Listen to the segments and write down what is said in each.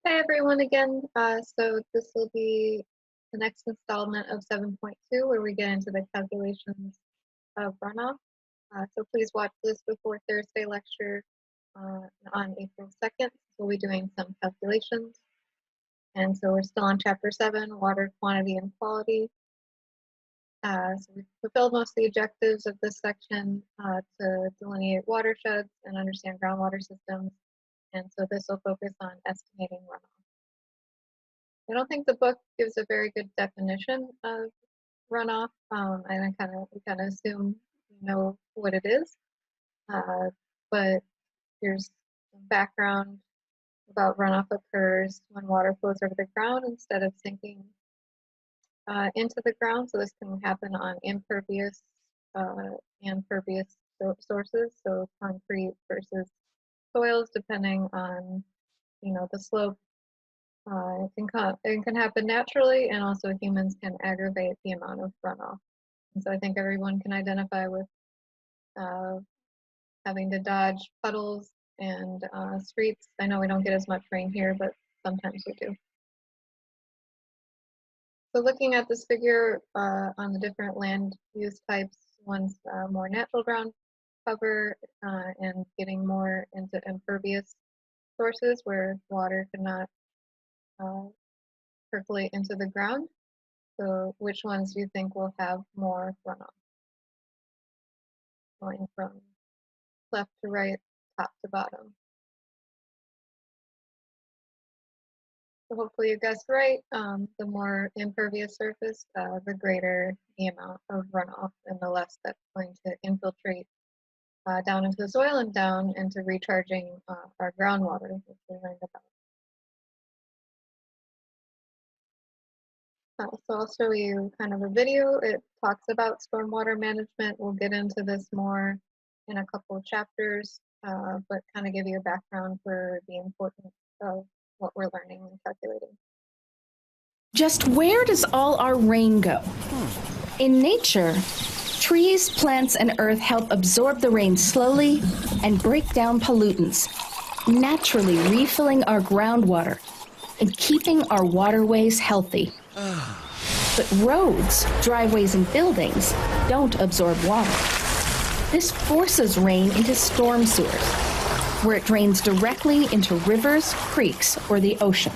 Hi everyone again. So this will be the next installment of 7.2 where we get into the calculations of runoff. So please watch this before Thursday lecture on April 2nd. We'll be doing some calculations. And so we're still on chapter 7, water quantity and quality. So we've fulfilled most of the objectives of this section to delineate watersheds and understand groundwater systems. And so this will focus on estimating runoff. I don't think the book gives a very good definition of runoff, and we kind of assume you know what it is. But here's some background about runoff occurs when water flows over the ground instead of sinking into the ground. So this can happen on impervious and pervious sources, so concrete versus soils, depending on the slope. It can happen naturally, and also humans can aggravate the amount of runoff. And so I think everyone can identify with uh, having to dodge puddles and streets. I know we don't get as much rain here, but sometimes we do. So looking at this figure on the different land use types, one's more natural ground cover and getting more into impervious sources where water cannot percolate into the ground. So which ones do you think will have more runoff? Going from left to right, top to bottom. So hopefully you guessed right. The more impervious surface, the greater the amount of runoff and the less that's going to infiltrate down into the soil and down into recharging our groundwater, which we learned about. So I'll show you kind of a video. It talks about stormwater management. We'll get into this more in a couple of chapters, but kind of give you a background for the importance of what we're learning and calculating. Just where does all our rain go? In nature, trees, plants, and earth help absorb the rain slowly and break down pollutants, naturally refilling our groundwater and keeping our waterways healthy. But roads, driveways, and buildings don't absorb water. This forces rain into storm sewers, where it drains directly into rivers, creeks, or the ocean.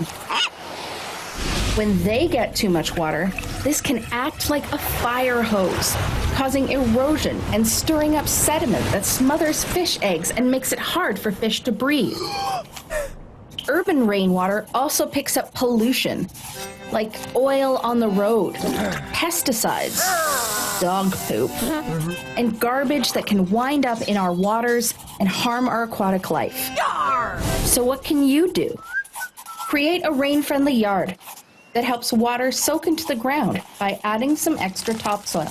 When they get too much water, this can act like a fire hose, causing erosion and stirring up sediment that smothers fish eggs and makes it hard for fish to breathe. Urban rainwater also picks up pollution, like oil on the road, pesticides, dog poop, and garbage that can wind up in our waters and harm our aquatic life. So what can you do? Create a rain-friendly yard that helps water soak into the ground by adding some extra topsoil.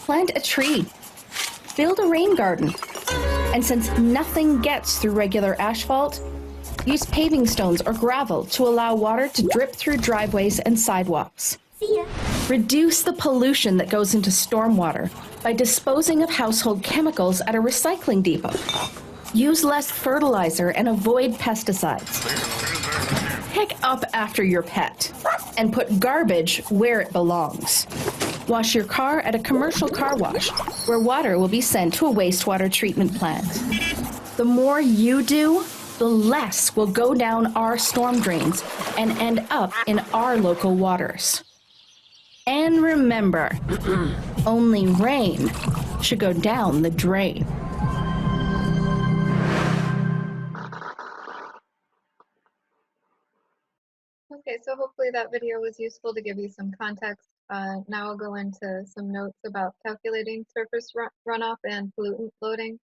Plant a tree. Build a rain garden. And since nothing gets through regular asphalt, use paving stones or gravel to allow water to drip through driveways and sidewalks. Reduce the pollution that goes into stormwater by disposing of household chemicals at a recycling depot. Use less fertilizer and avoid pesticides. Pick up after your pet and put garbage where it belongs. Wash your car at a commercial car wash where water will be sent to a wastewater treatment plant. The more you do, the less will go down our storm drains and end up in our local waters. And remember, only rain should go down the drain. Okay, so hopefully that video was useful to give you some context. Now I'll go into some notes about calculating surface runoff and pollutant loading.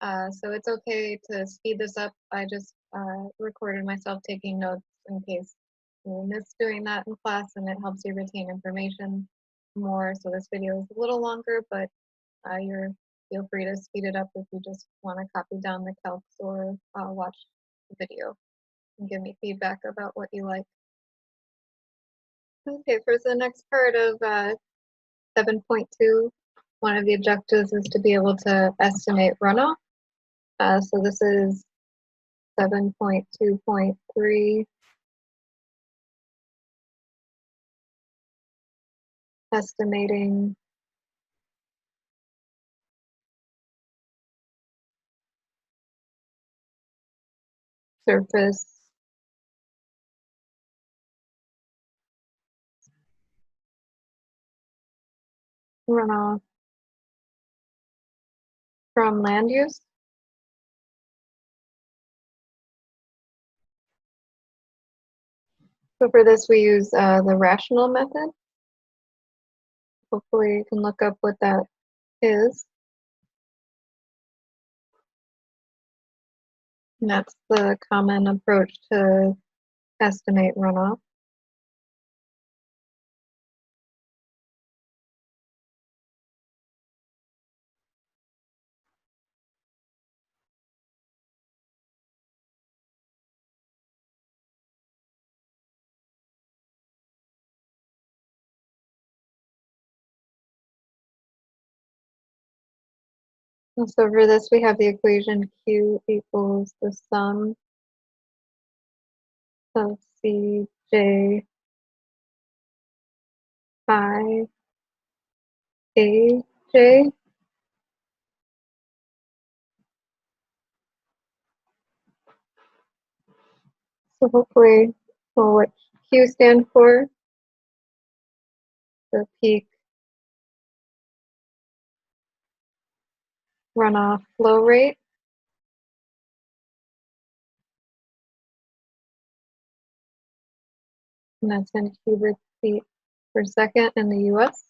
So it's okay to speed this up. I just recorded myself taking notes in case you missed doing that in class, and it helps you retain information more. So this video is a little longer, but feel free to speed it up if you just want to copy down the calcs or watch the video and give me feedback about what you like. Okay, for the next part of 7.2, one of the objectives is to be able to estimate runoff. So this is 7.2.3 estimating surface runoff from land use. So for this, we use the rational method. Hopefully you can look up what that is. And that's the common approach to estimate runoff. And so for this, we have the equation Q equals the sum of Cj I Aj. So hopefully, well, what Q stand for, the peak runoff flow rate. And that's in cubic feet per second in the US.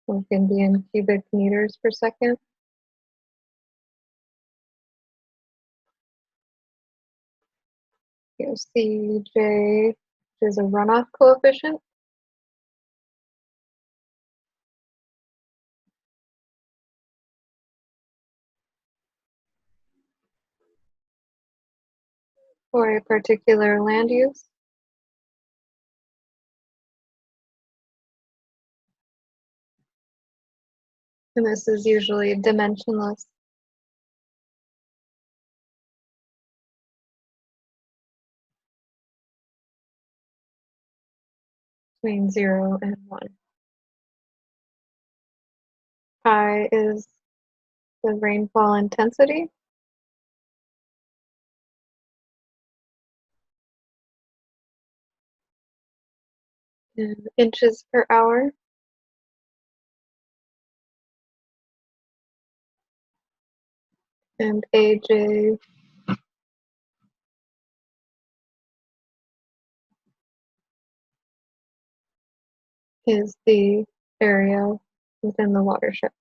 It can be in cubic meters per second. Cj, which is a runoff coefficient. For a particular land use. And this is usually dimensionless. Between 0 and 1. Pi is the rainfall intensity. In inches per hour. And Aj is the area within the watershed.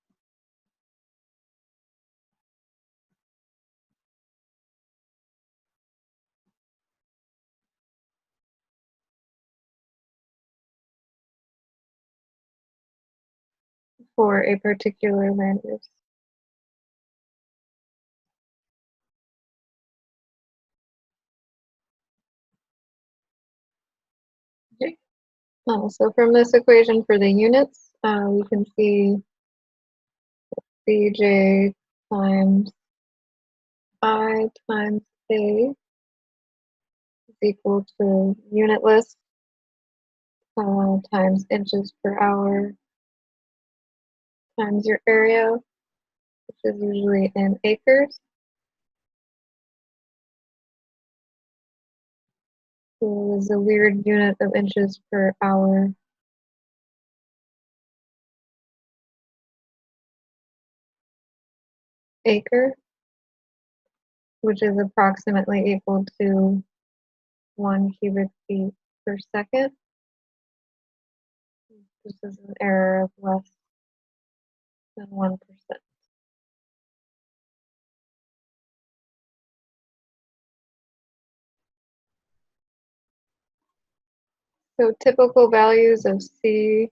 For a particular land use. Okay. So from this equation for the units, we can see Cj times I times A is equal to unit list times inches per hour times your area, which is usually in acres. So is a weird unit of inches per hour. Acre, which is approximately equal to 1 cubic feet per second. This is an error of less than 1%. So typical values of C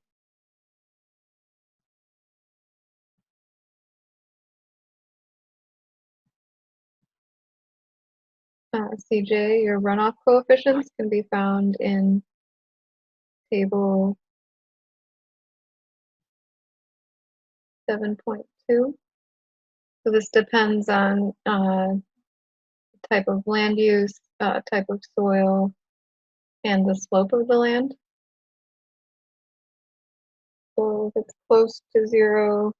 Cj, your runoff coefficients, can be found in table 7.2. So this depends on type of land use, type of soil, and the slope of the land. So if it's close to 0,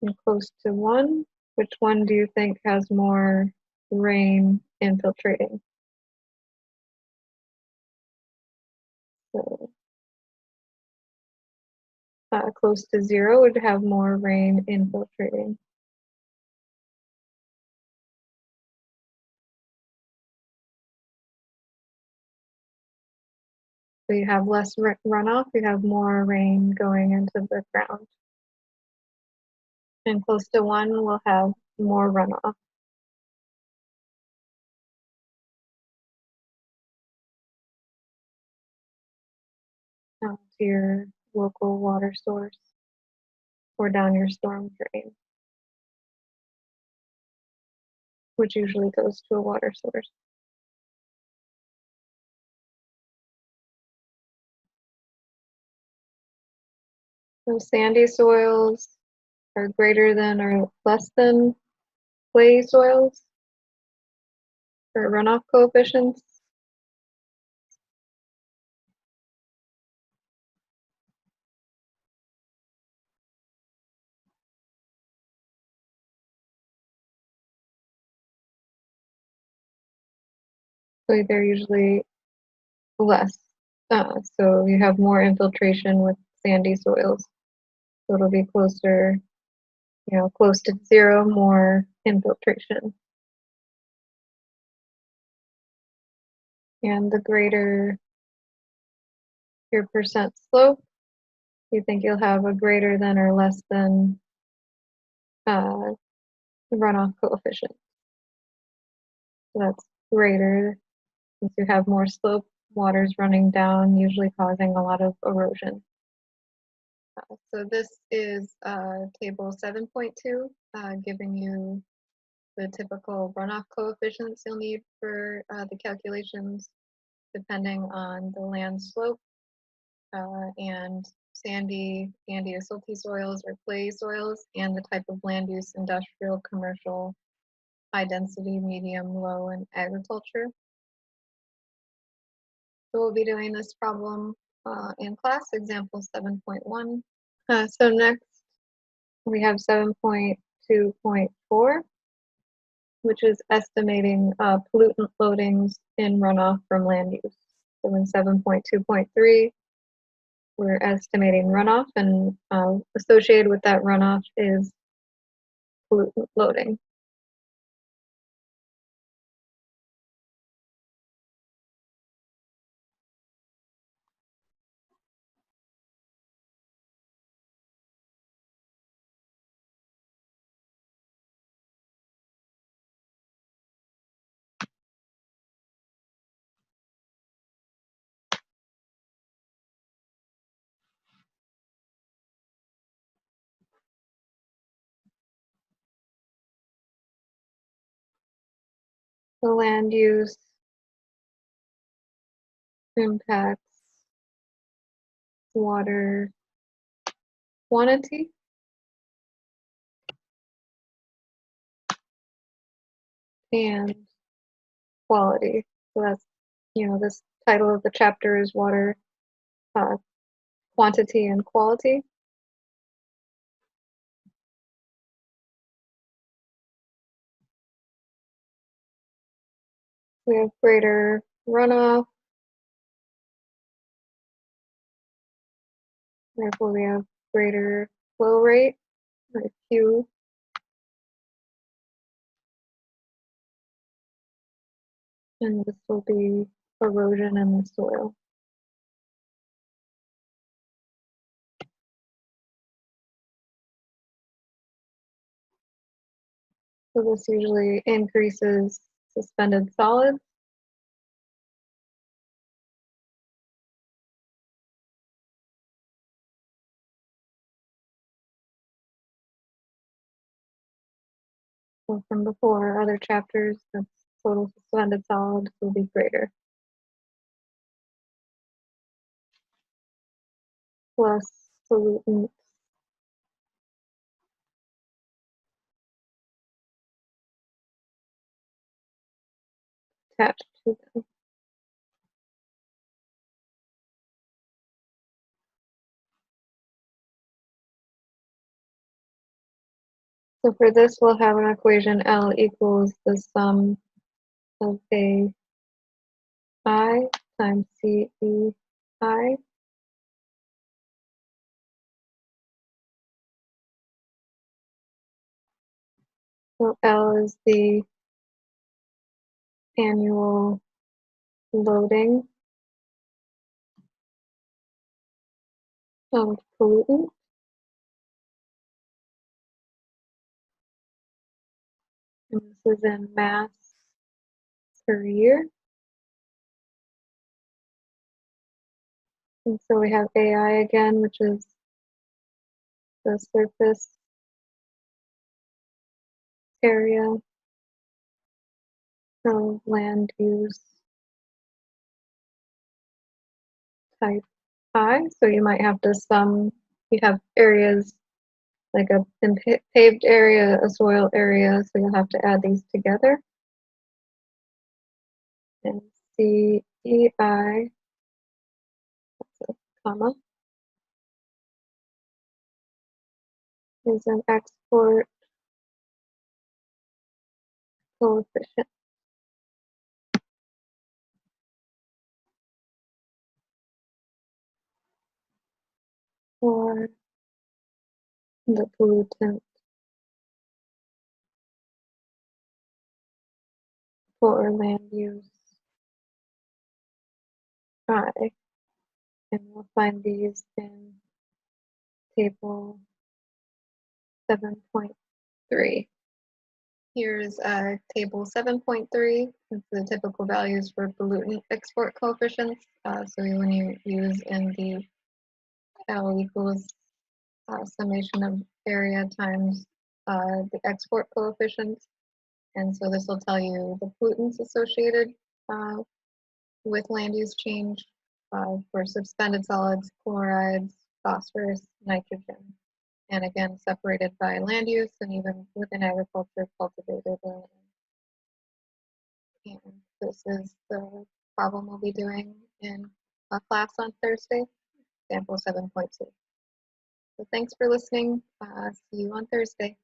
and close to 1, which one do you think has more rain infiltrating? So close to 0 would have more rain infiltrating. So you have less runoff, you have more rain going into the ground. And close to 1 will have more runoff. To your local water source or down your storm drain, which usually goes to a water source. So sandy soils are greater than or less than clay soils for runoff coefficients. So they're usually less. So you have more infiltration with sandy soils. So it'll be closer, close to 0, more infiltration. And the greater your percent slope, you think you'll have a greater than or less than runoff coefficient. So that's greater since you have more slope, water's running down, usually causing a lot of erosion. So this is table 7.2, giving you the typical runoff coefficients you'll need for the calculations depending on the land slope and sandy or silty soils or clay soils and the type of land use, industrial, commercial, high density, medium, low, and agriculture. So we'll be doing this problem in class, example 7.1. So next we have 7.2.4, which is estimating pollutant loadings in runoff from land use. So in 7.2.3, we're estimating runoff, and associated with that runoff is pollutant loading. The land use impacts water quantity and quality. So that's, this title of the chapter is water quantity and quality. We have greater runoff, therefore we have greater flow rate, or Q. And this will be erosion in the soil. So this usually increases suspended solids. So from before, other chapters, the total suspended solids will be greater. Plus pollutants attached to them. So for this, we'll have an equation L equals the sum of A I times C E I. So L is the annual loading of pollutant. And this is in mass per year. And so we have AI again, which is the surface area of land use type I. So you might have to sum, you have areas like a paved area, a soil area, so you'll have to add these together. And CEI, that's a comma, is an export coefficient for the pollutant for land use I. And we'll find these in table 7.3. Here's table 7.3. It's the typical values for pollutant export coefficients. So when you use in the L equals summation of area times the export coefficient. And so this will tell you the pollutants associated with land use change for suspended solids, chlorides, phosphorus, nitrogen. And again, separated by land use and even within agriculture, cultivated land. And this is the problem we'll be doing in a class on Thursday, sample 7.2. So thanks for listening. See you on Thursday.